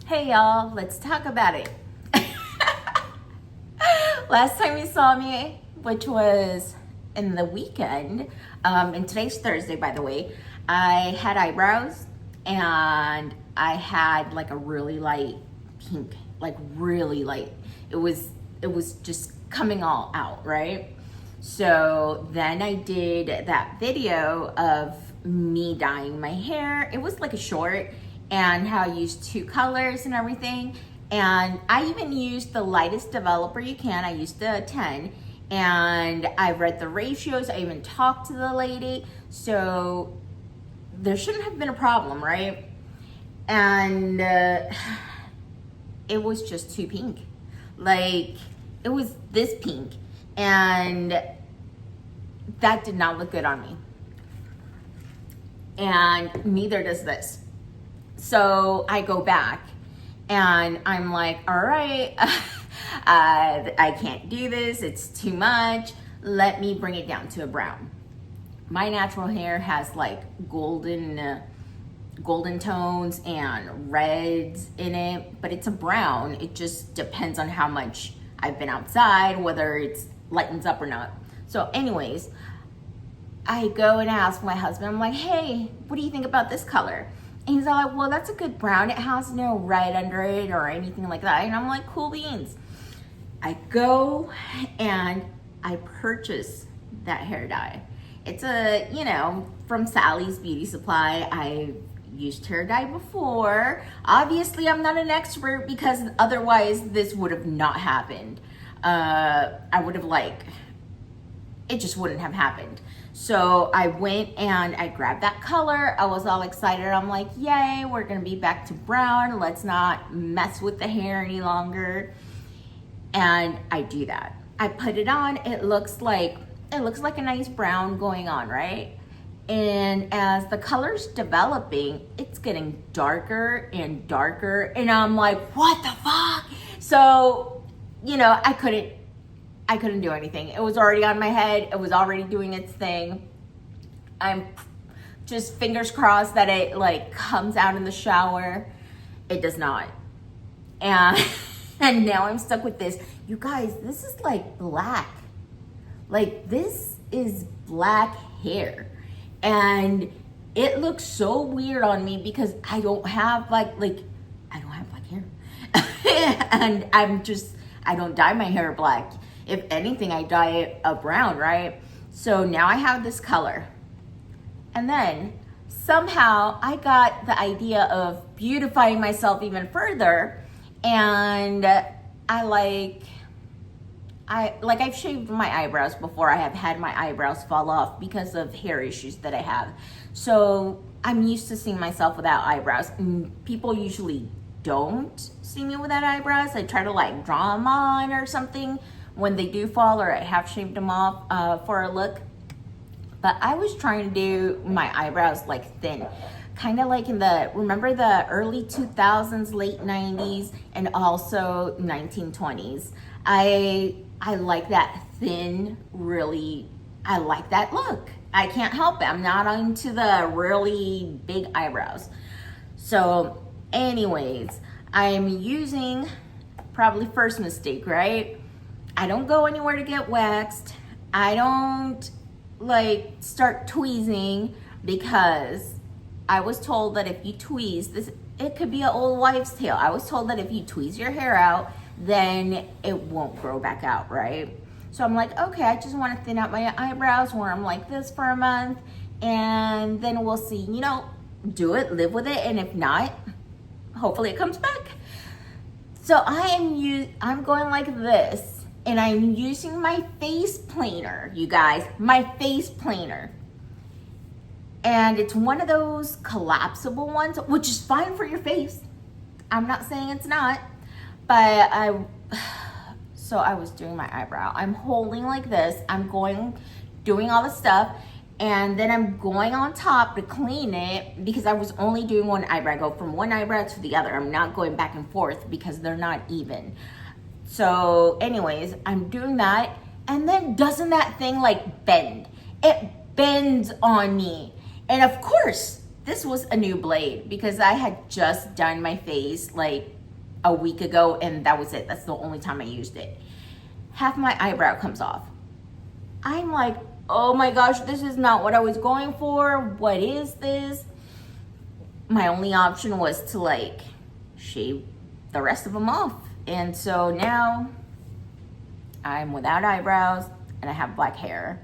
Hey y'all, let's talk about it. Last time you saw me, which was in the weekend, and today's Thursday, by the way, I had eyebrows and I had like a really light pink, like really light. It was just coming all out, right? So then I did that video of me dyeing my hair. It was like a short, and how I used two colors and everything. And I even used the lightest developer you can. I used the 10, and I read the ratios. I even talked to the lady. So there shouldn't have been a problem, right? And it was just too pink. Like, it was this pink. And that did not look good on me. And neither does this. So I go back and I'm like, all right, I can't do this. It's too much. Let me bring it down to a brown. My natural hair has like golden tones and reds in it, but it's a brown. It just depends on how much I've been outside, whether it's lightens up or not. So anyways, I go and ask my husband, I'm like, hey, what do you think about this color? And he's all like, well, that's a good brown. It has no red under it or anything like that. And I'm like, cool beans. I go and I purchase that hair dye. It's from Sally's Beauty Supply. I've used hair dye before. Obviously, I'm not an expert because otherwise this would have not happened. I would have it just wouldn't have happened. So I went and I grabbed that color. I was all excited. I'm like, yay, we're gonna be back to brown. Let's not mess with the hair any longer. And I do that. I put it on. It looks like a nice brown going on, right? And as the color's developing, it's getting darker and darker. And I'm like, what the fuck? So, I couldn't do anything. It was already on my head. It was already doing its thing. I'm just fingers crossed that it comes out in the shower. It does not. And and now I'm stuck with this. You guys, this is like black. Like, this is black hair. And it looks so weird on me because I don't have I don't have black hair. And I don't dye my hair black. If anything, I dye it a brown, right? So now I have this color. And then somehow I got the idea of beautifying myself even further. And I've shaved my eyebrows before. I have had my eyebrows fall off because of hair issues that I have. So I'm used to seeing myself without eyebrows. And people usually don't see me without eyebrows. I try to draw them on or something when they do fall, or I have shaved them off for a look. But I was trying to do my eyebrows thin, kind of like remember the early 2000s, late 90s, and also 1920s. I like that thin, I like that look. I can't help it. I'm not into the really big eyebrows. So anyways, I'm using, probably first mistake, right? I don't go anywhere to get waxed. I don't start tweezing because I was told that if you tweeze this, it could be an old wives' tale. I was told that if you tweeze your hair out, then it won't grow back out, right? So I'm like, okay, I just want to thin out my eyebrows, wear them like this for a month, and then we'll see, do it, live with it, and if not, hopefully it comes back. So I'm going like this. And I'm using my face planer, you guys, my face planer. And it's one of those collapsible ones, which is fine for your face. I'm not saying it's not, but so I was doing my eyebrow. I'm holding like this. I'm doing all the stuff. And then I'm going on top to clean it because I was only doing one eyebrow. I go from one eyebrow to the other. I'm not going back and forth because they're not even. So anyways, I'm doing that, and then doesn't that thing bend? It bends on me. And of course, this was a new blade because I had just done my face like a week ago and that was it. That's the only time I used it. Half my eyebrow comes off. I'm like, oh my gosh, this is not what I was going for. What is this? My only option was to like shave the rest of them off. And so now I'm without eyebrows and I have black hair.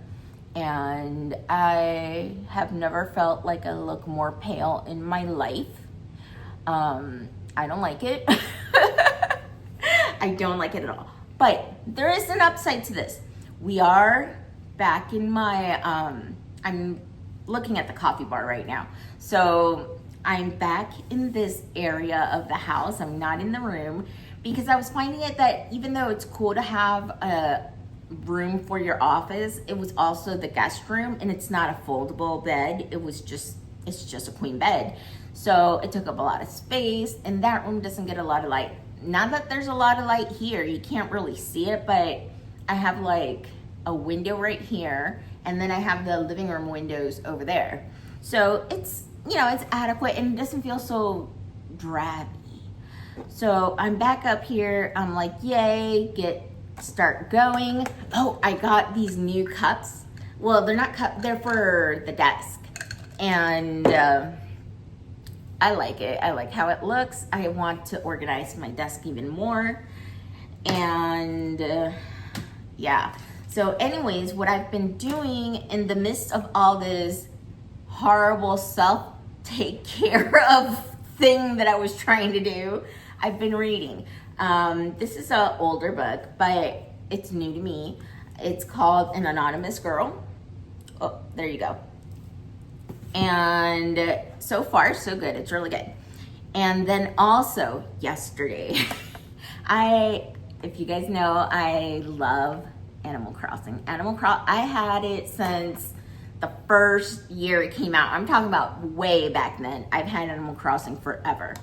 And I have never felt like I look more pale in my life. I don't like it. I don't like it at all. But there is an upside to this. We are back in my, I'm looking at the coffee bar right now. So I'm back in this area of the house. I'm not in the room because I was finding it that even though it's cool to have a room for your office, it was also the guest room, and it's not a foldable bed. It's just a queen bed. So it took up a lot of space, and that room doesn't get a lot of light. Not that there's a lot of light here, you can't really see it, but I have like a window right here, and then I have the living room windows over there. So it's, you know, it's adequate and it doesn't feel so drabby. So I'm back up here. I'm like, yay, start going. Oh, I got these new cups. Well, they're not cups, they're for the desk. And I like it. I like how it looks. I want to organize my desk even more. And yeah. So anyways, what I've been doing in the midst of all this horrible self-take care of thing that I was trying to do, I've been reading. This is an older book, but it's new to me. It's called An Anonymous Girl. Oh, there you go. And so far, so good. It's really good. And then also yesterday, if you guys know, I love Animal Crossing. I had it since the first year it came out. I'm talking about way back then. I've had Animal Crossing forever.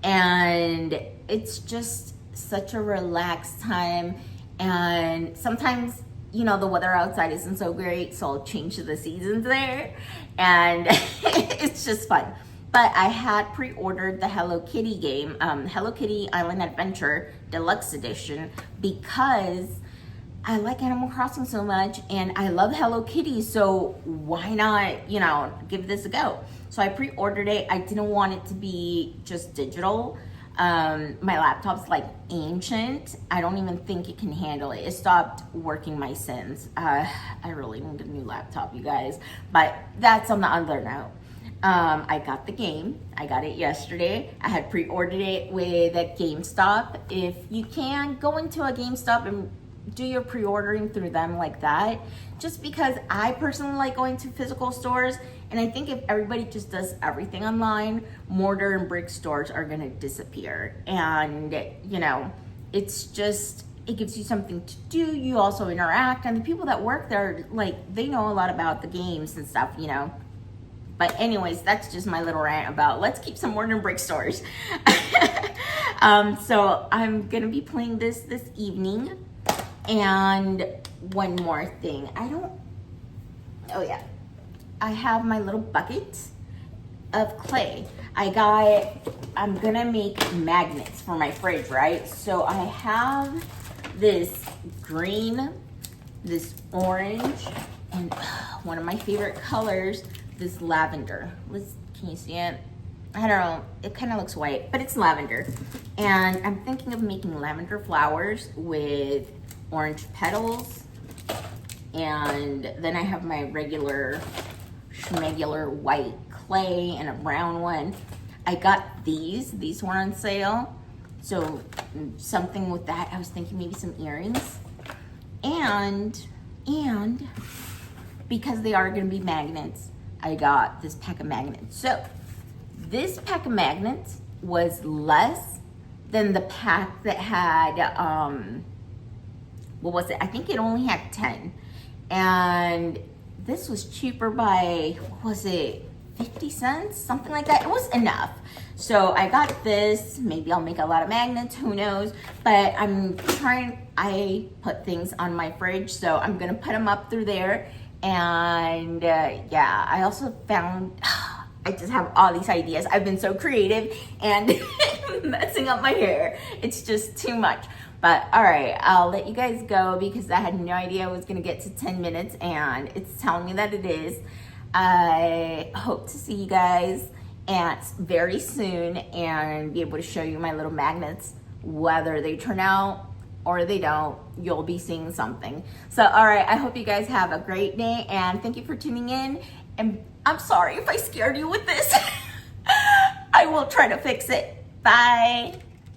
And it's just such a relaxed time. And sometimes, you know, the weather outside isn't so great, so I'll change the seasons there. And it's just fun. But I had pre-ordered the Hello Kitty game, Hello Kitty Island Adventure Deluxe Edition, because I like Animal Crossing so much and I love Hello Kitty, so why not, you know, give this a go? So I pre-ordered it. I didn't want it to be just digital. My laptop's like ancient. I don't even think it can handle it. It stopped working my Sims. I really need a new laptop, you guys. But that's on the other note. I got the game. I got it yesterday. I had pre-ordered it with a GameStop. If you can, go into a GameStop and do your pre-ordering through them like that. Just because I personally like going to physical stores, and I think if everybody just does everything online, mortar and brick stores are gonna disappear. And you know, it's just, it gives you something to do. You also interact, and the people that work there, like, they know a lot about the games and stuff, you know. But anyways, that's just my little rant about let's keep some mortar and brick stores. So I'm gonna be playing this evening. And one more thing, I have my little bucket of clay. I'm gonna make magnets for my fridge, right? So I have this green, this orange, and one of my favorite colors, this lavender. Can you see it? I don't know, it kind of looks white, but it's lavender. And I'm thinking of making lavender flowers with orange petals, and then I have my regular schmegular white clay and a brown one. I got these were on sale, so something with that. I was thinking maybe some earrings, and because they are going to be magnets, I got this pack of magnets. So this pack of magnets was less than the pack that had what was it? I think it only had 10. And this was cheaper by, what was it, 50 cents? Something like that. It was enough. So I got this. Maybe I'll make a lot of magnets, who knows? But I put things on my fridge, so I'm gonna put them up through there. And yeah, I also found, I just have all these ideas. I've been so creative and messing up my hair. It's just too much. But all right, I'll let you guys go because I had no idea I was gonna get to 10 minutes and it's telling me that it is. I hope to see you guys very soon and be able to show you my little magnets, whether they turn out or they don't. You'll be seeing something. So all right, I hope you guys have a great day and thank you for tuning in. And I'm sorry if I scared you with this. I will try to fix it. Bye.